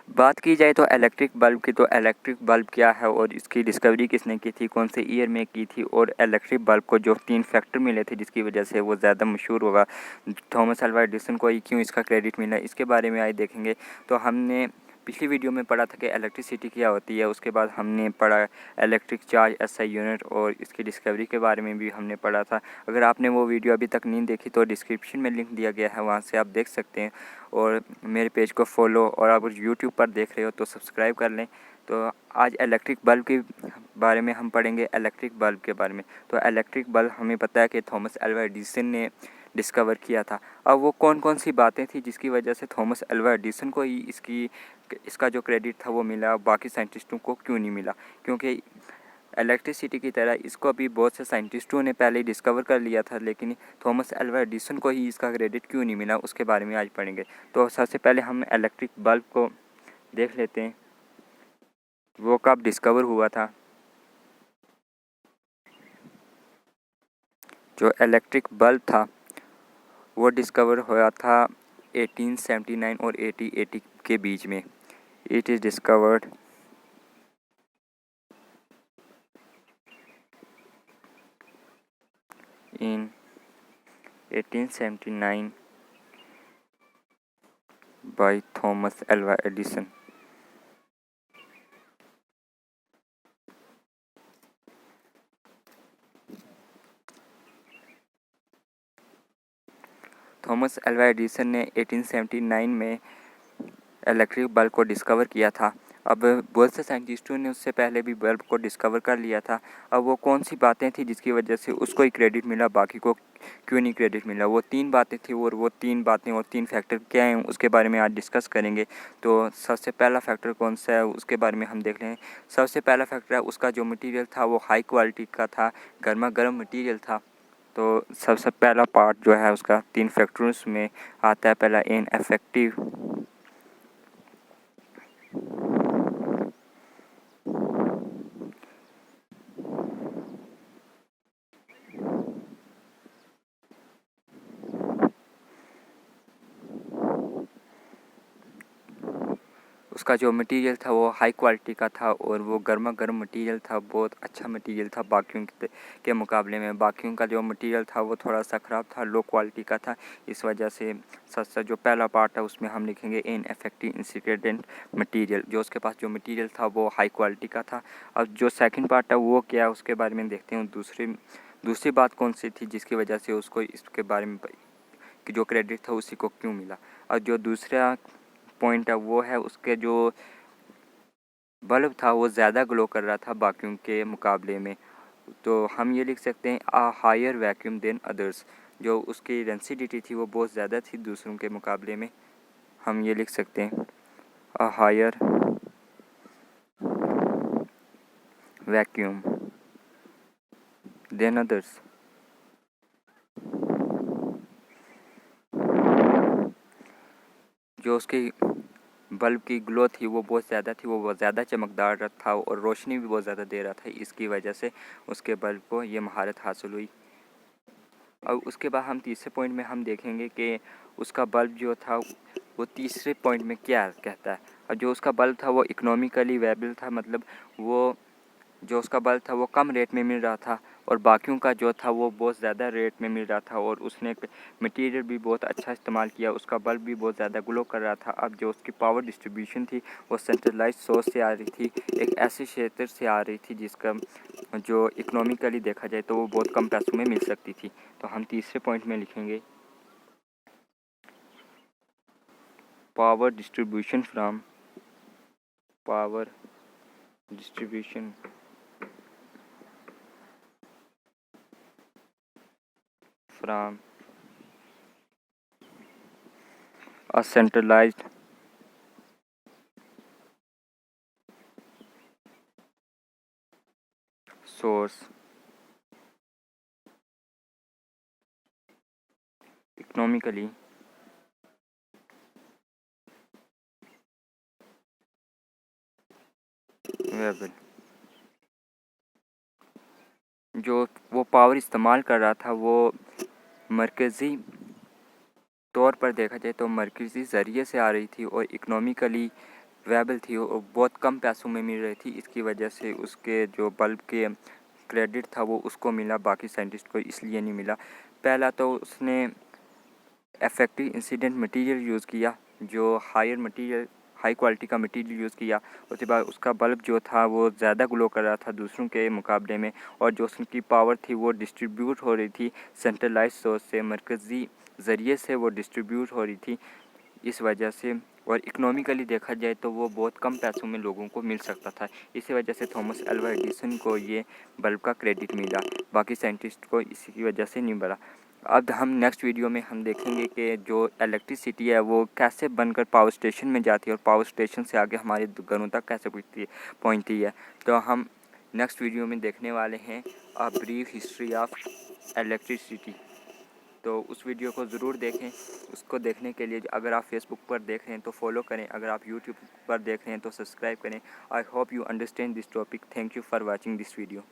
बात की जाए तो इलेक्ट्रिक बल्ब की, तो इलेक्ट्रिक बल्ब क्या है और इसकी डिस्कवरी किसने की थी, कौन से ईयर में की थी, और इलेक्ट्रिक बल्ब को जो 3 फैक्टर मिले थे जिसकी वजह से वो ज़्यादा मशहूर होगा, थॉमस अल्वा एडिसन को ही क्यों इसका क्रेडिट मिला, इसके बारे में आज देखेंगे। तो हमने पिछली वीडियो में पढ़ा था कि इलेक्ट्रिसिटी क्या होती है, उसके बाद हमने पढ़ा इलेक्ट्रिक चार्ज एसआई यूनिट और इसकी डिस्कवरी के बारे में भी हमने पढ़ा था। अगर आपने वो वीडियो अभी तक नहीं देखी तो डिस्क्रिप्शन में लिंक दिया गया है, वहाँ से आप देख सकते हैं। और मेरे पेज को फॉलो, और अगर यूट्यूब पर देख रहे हो तो सब्सक्राइब कर लें। तो आज इलेक्ट्रिक बल्ब के बारे में हम पढ़ेंगे, इलेक्ट्रिक बल्ब के बारे में। तो इलेक्ट्रिक बल्ब हमें पता है कि थॉमस अल्वा एडिसन ने डिस्कवर किया था। अब वो कौन कौन सी बातें थी जिसकी वजह से थॉमस अल्वा एडिसन को ही इसका जो क्रेडिट था वो मिला, बाकी साइंटिस्टों को क्यों नहीं मिला? क्योंकि इलेक्ट्रिसिटी की तरह इसको भी बहुत से साइंटिस्टों ने पहले ही डिस्कवर कर लिया था, लेकिन थॉमस अल्वा एडिसन को ही इसका क्रेडिट क्यों नहीं मिला, उसके बारे में आज पढ़ेंगे। तो सबसे पहले हम इलेक्ट्रिक बल्ब को देख लेते हैं, वो कब डिस्कवर हुआ था। जो इलेक्ट्रिक बल्ब था वो डिस्कवर हुआ था 1879 और 1880 के बीच में। It is discovered in 1879 by Thomas Alva Edison. Thomas Alva Edison ने 1879 में इलेक्ट्रिक बल्ब को डिस्कवर किया था। अब बहुत से साइंटिस्टों ने उससे पहले भी बल्ब को डिस्कवर कर लिया था। अब वो कौन सी बातें थी जिसकी वजह से उसको ही क्रेडिट मिला, बाकी को क्यों नहीं क्रेडिट मिला? वो 3 बातें थी, और वो 3 बातें और 3 फैक्टर क्या हैं उसके बारे में आज डिस्कस करेंगे। तो सबसे पहला फैक्टर कौन सा है उसके बारे में हम देख लें। सबसे पहला फैक्टर है उसका जो मटीरियल था वो हाई क्वालिटी का था, गर्मा गर्म मटीरियल था। तो सबसे पहला पार्ट जो है उसका 3 फैक्टर्स में आता है। पहला इनएफेक्टिव, उसका जो मटेरियल था वो हाई क्वालिटी का था, और वो गर्मा गर्म मटेरियल था, बहुत अच्छा मटेरियल था बाकियों के मुकाबले में। बाकियों का जो मटेरियल था वो थोड़ा सा ख़राब था, लो क्वालिटी का था। इस वजह से सबसे जो पहला पार्ट है उसमें हम लिखेंगे इनएफेक्टिव इंसिडेंट मटेरियल। जो उसके पास जो मटेरियल था वो हाई क्वालिटी का था। अब जो सेकंड पार्ट है वो क्या है उसके बारे में देखते हैं। दूसरी बात कौन सी थी जिसकी वजह से उसको इसके बारे में कि जो क्रेडिट था उसी को क्यों मिला। और जो दूसरा पॉइंट है वो है उसके जो बल्ब था वो ज़्यादा ग्लो कर रहा था बाकियों के मुकाबले में। तो हम ये लिख सकते हैं आ हायर वैक्यूम देन अदर्स। जो उसकी डेंसिटी थी वो बहुत ज़्यादा थी दूसरों के मुकाबले में। हम ये लिख सकते हैं आ हायर वैक्यूम देन अदर्स। जो उसकी बल्ब की ग्लो थी वो बहुत ज़्यादा थी, वो बहुत ज़्यादा चमकदार था और रोशनी भी बहुत ज़्यादा दे रहा था। इसकी वजह से उसके बल्ब को ये महारत हासिल हुई। और उसके बाद हम तीसरे पॉइंट में हम देखेंगे कि उसका बल्ब जो था वो तीसरे पॉइंट में क्या कहता है। और जो उसका बल्ब था वो इकोनॉमिकली वेबल था, मतलब वो जो उसका बल्ब था वो कम रेट में मिल रहा था, और बाकियों का जो था वो बहुत ज़्यादा रेट में मिल रहा था। और उसने मटेरियल भी बहुत अच्छा इस्तेमाल किया, उसका बल्ब भी बहुत ज़्यादा ग्लो कर रहा था। अब जो उसकी पावर डिस्ट्रीब्यूशन थी वो सेंट्रलाइज्ड सोर्स से आ रही थी, एक ऐसे क्षेत्र से आ रही थी जिसका जो इकोनॉमिकली देखा जाए तो वो बहुत कम पैसों में मिल सकती थी। तो हम तीसरे पॉइंट में लिखेंगे power distribution from a centralized source economically viable। जो वो पावर इस्तेमाल कर रहा था वो मरकज़ी तौर पर देखा जाए तो मरकज़ी ज़रिए से आ रही थी, और इकोनॉमिकली वेबल थी वो बहुत कम पैसों में मिल रही थी। इसकी वजह से उसके जो बल्ब के क्रेडिट था वो उसको मिला, बाकी साइंटिस्ट को इसलिए नहीं मिला। पहला तो उसने इफेक्टिव इंसिडेंट मटेरियल यूज़ किया, जो हाई क्वालिटी का मटेरियल यूज़ किया। उसके बाद उसका बल्ब जो था वो ज़्यादा ग्लो कर रहा था दूसरों के मुकाबले में, और जो उसकी पावर थी वो डिस्ट्रीब्यूट हो रही थी सेंट्रलाइज सोर्स से, मरकज़ी ज़रिए से वो डिस्ट्रीब्यूट हो रही थी। इस वजह से, और इकोनॉमिकली देखा जाए तो वो बहुत कम पैसों में लोगों को मिल सकता था। इसी वजह से थॉमस अल्वा एडिसन को ये बल्ब का क्रेडिट मिला, बाकी साइंटिस्ट को इसी की वजह से नहीं मिला। अब हम नेक्स्ट वीडियो में हम देखेंगे कि जो इलेक्ट्रिसिटी है वो कैसे बनकर पावर स्टेशन में जाती है और पावर स्टेशन से आगे हमारे घरों तक कैसे पहुँचती है। तो हम नेक्स्ट वीडियो में देखने वाले हैं a brief history of electricity. तो उस वीडियो को ज़रूर देखें। उसको देखने के लिए अगर आप फेसबुक पर देख रहे हैं तो फॉलो करें, अगर आप यूट्यूब पर देख रहे हैं तो सब्सक्राइब करें। I hope you understand this topic. Thank you for watching this video.